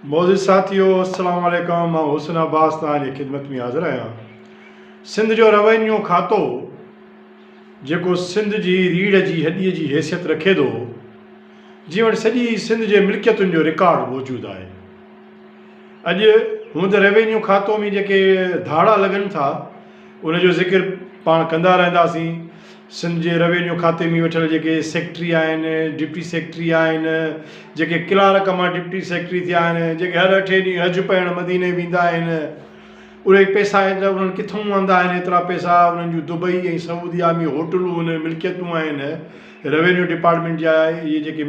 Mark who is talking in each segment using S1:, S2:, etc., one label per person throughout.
S1: मोज़िज़ साथियों, अस्सलाम वालेकुम। मां हुसन अब्बास तव्हांजी ख़िदमत में हाज़िर आहियां। सिंध जो रेवेन्यू खातो जेको सिंध जी रीढ़ जी हॾीअ जी हैसियत रखे थो, जीअं वटि सॼी सिंध जे मिल्कियतुनि जो रिकॉर्ड मौजूदु आहे। अॼु हूअं त रेवेन्यू खातो में जेके धाड़ा लॻनि था उनजो ज़िक्र पाण कंदा रहंदासीं। सिंध जे रेवेन्यू खाते में वेठल जेके सेक्रेटरी आहिनि, डिप्टी सेक्रेटरी आहिनि, जेके क्लार्क मां डिप्टी सेक्रेटरी थिया आहिनि, जेके हर 8 ॾींहं हज पाइण मदीने वेंदा आहिनि, उहे पैसा उन्हनि किथां आंदा आहिनि? एतिरा पैसा उन्हनि जूं दुबई ऐं सऊदीया में होटलूं आहिनि, मिल्कियतूं आहिनि। रेवेन्यू डिपार्टमेंट जा इहे जेके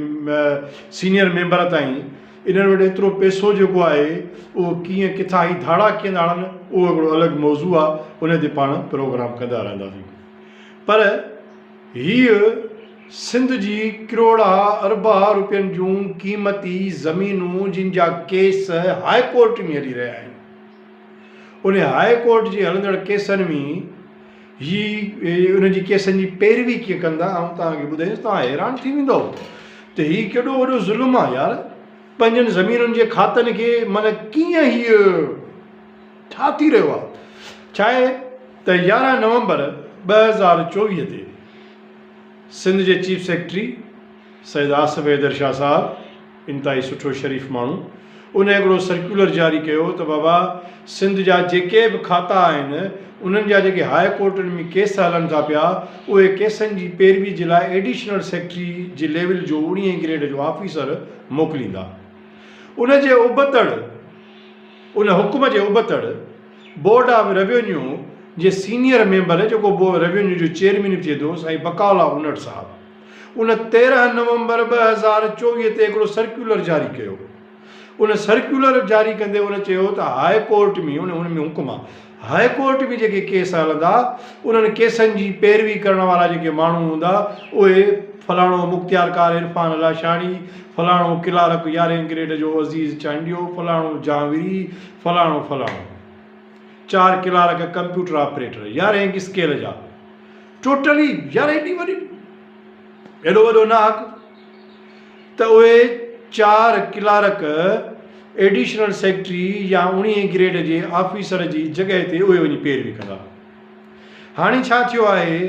S1: सीनियर मेंबर ताईं इन्हनि वटि एतिरो पैसो जेको आहे उहो कीअं किथां ई धाड़ा कीअं था आणनि, उहो हिकिड़ो अलॻि मौज़ू आहे, उन ते पाण प्रोग्राम कंदा रहंदासीं। पर हीअ सिंध जी करोड़ा अरबा रुपयनि जूं क़ीमती ज़मीनूं जिन जा केस हाई कोर्ट में हली रहिया आहिनि, उन हाई कोर्ट जे हलंदड़ केसनि में उनजी केसनि जी पैरवी कीअं कंदा, ऐं तव्हांखे ॿुधाईंदुसि, तव्हां हैरान थी वेंदो त हीउ केॾो वॾो ज़ुल्म आहे यार। पंहिंजनि ज़मीनुनि जे खातनि खे माना कीअं हीअ छा थी रहियो आहे? छा आहे त 11 नवंबर 2024 ते सिंध जे चीफ सेक्रेटरी सैयद आसिफ हैदर शाह साहब, इंतहाई सुठो शरीफ़ माण्हू, उन हिकिड़ो सर्कुलर जारी कयो त बाबा सिंध जा जेके बि खाता आहिनि उन्हनि जा जेके हाई कोर्टनि में केस हलनि था पिया, उहे केसनि जी पैरवी जे लाइ एडिशनल सेक्रेटरी जे लेवल जो 19 ग्रेड जो ऑफिसर मोकिलींदा। उन हुकुम जे उबतड़ बोर्ड ऑफ रेवेन्यू जे सीनियर मेंबर जेको रेवेन्यू जो चेयरमैन थिए थो, साईं बकाउल्ला उनट साहब, उन 13 नवंबर 2024 ते हिकिड़ो सर्कुलर जारी कयो। उन सर्कुलर जारी कंदे उन चयो त हाई कोर्ट में उन में हुकुम आहे, हाई कोर्ट में जेके केस हलंदा उन्हनि केसनि जी पैरवी करण वारा जेके माण्हू हूंदा, उहे फलाणो मुख्तियारकार इरफान लाशाणी, फलाणो क्लार्क 11 ग्रेड जो अज़ीज़ चांडियो, फलाणो जहांगीरी, फलाणो 4 क्लार्क कंप्यूटर ऑपरेटर 11 स्केल जा, टोटली यार एॾी वॾी एॾो वॾो नाक त उहे 4 क्लार्क एडिशनल सेक्रेटरी या 19 ग्रेड जे ऑफिसर जी जॻह ते उहे वञी पैरवी कंदा। हाणे छा थियो आहे,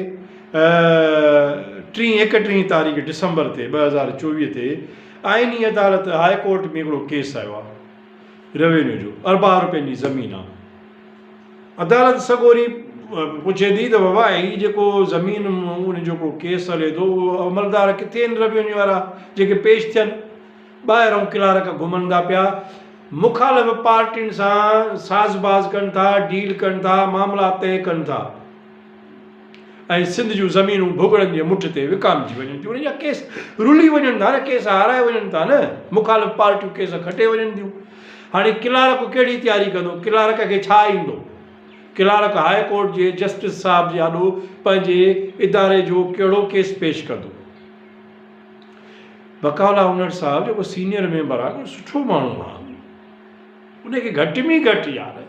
S1: 31 तारीख़ डिसंबर ते 2024 ते आइनी अदालत हाई कोर्ट में हिकिड़ो केस आयो आहे रेवेन्यू जो, अरबा रुपयनि जी ज़मीन आहे। अदालत सॻोरी पुछे थी त बाबा हीउ जेको ज़मीन उन जो को केस हले थो, अमलदार किथे आहिनि रेवेन्यू वारा जेके पेश थियनि? ॿाहिरों क्लार्क घुमनि था पिया, मुखालिफ़ पार्टियुनि सां साज़बाज़ कनि था, डील कनि था, मामला तय कनि था, ऐं सिंध जूं ज़मीनूं भुॻड़नि जे मुठ ते विकामजी वञनि थियूं। उन जा केस रुली वञनि था न, केस हाराए वञनि था न, मुखालिफ़ पार्टियूं केस खटे वञनि थियूं। हाणे क्लार्क कहिड़ी तयारी कंदो? क्लार्क खे छा ईंदो? क्लार्क हाई कोर्ट जे जस्टिस साहब जे आॾो पंहिंजे इदारे जो कहिड़ो केस पेश कंदो? बकाउल्ला उनट साहब जेको सीनियर मेंबर आहे, सुठो माण्हू आहे, उनखे घटि में घटि यार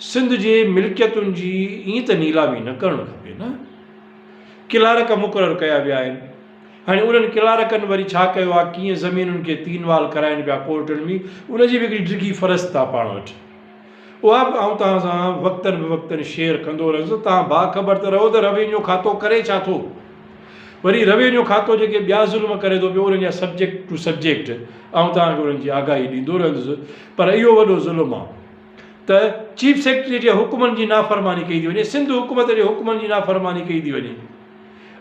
S1: सिंध जे मिल्कियतुनि जी ईअं त नीलामी न करणु खपे न। क्लार्क मुक़ररु कया विया आहिनि। हाणे उन्हनि क्लार्कनि वरी छा कयो आहे, कीअं ज़मीनुनि खे तीनवाल कराइनि पिया कोर्टनि में, उनजी बि हिकिड़ी डिघी फ़रस्त आहे पाण वटि। उहा बि आउं तव्हां सां वक़्तनि बवक़्तनि शेयर कंदो रहंदुसि। तव्हां बाख़बर त रहो त रेवेन्यू खातो करे छा थो। वरी रेवेन्यू खातो जेके ॿिया ज़ुल्म करे थो पियो, उन्हनि जा सब्जेक्ट टू सब्जेक्ट आउं तव्हांखे उन्हनि जी आगाही ॾींदो रहंदुसि। पर इहो वॾो ज़ुल्म आहे त चीफ सेक्रेटरी जे हुकुमनि जी नाफ़रमानी कई थी वञे, सिंध हुकूमत जे हुकुमनि जी नाफ़रमानी कई थी वञे,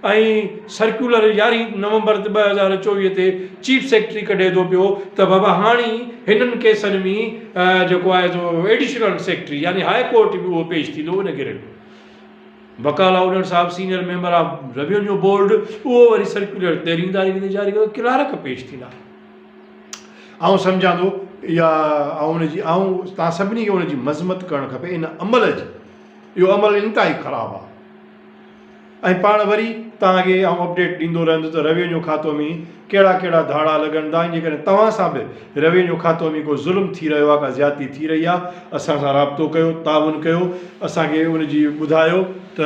S1: ऐं सर्कुलर 11 नवंबर 2024 ते चीफ सेक्रेटरी कढे थो पियो त बाबा हाणे हिननि केसनि में जेको आहे सो एडिशनल सेक्रेटरी यानी हाई कोर्ट में उहो पेश थींदो। उन ग्रेड बकाउल्ला उनट साहब senior member of revenue board, उहो वरी सर्कुलर 13 तारीख़ ते जारी कयो, क्लार्क पेश थींदा। आउं सम्झां थो या तव्हां सभिनी खे उनजी मज़मत करणु खपे इन अमल जी। इहो अमल इंतिहाई ख़राबु आहे। ऐं पाण वरी तव्हांखे अपडेट ॾींदो रहंदुसि त रेवेन्यू खातो में कहिड़ा कहिड़ा धाड़ा लॻनि था। जेकॾहिं तव्हां सां बि रेवेन्यू खातो में को ज़ुल्म थी रहियो आहे, का ज़्यादती थी रही आहे, असां सां राब्तो कयो, ताउन कयो, असांखे उनजी ॿुधायो त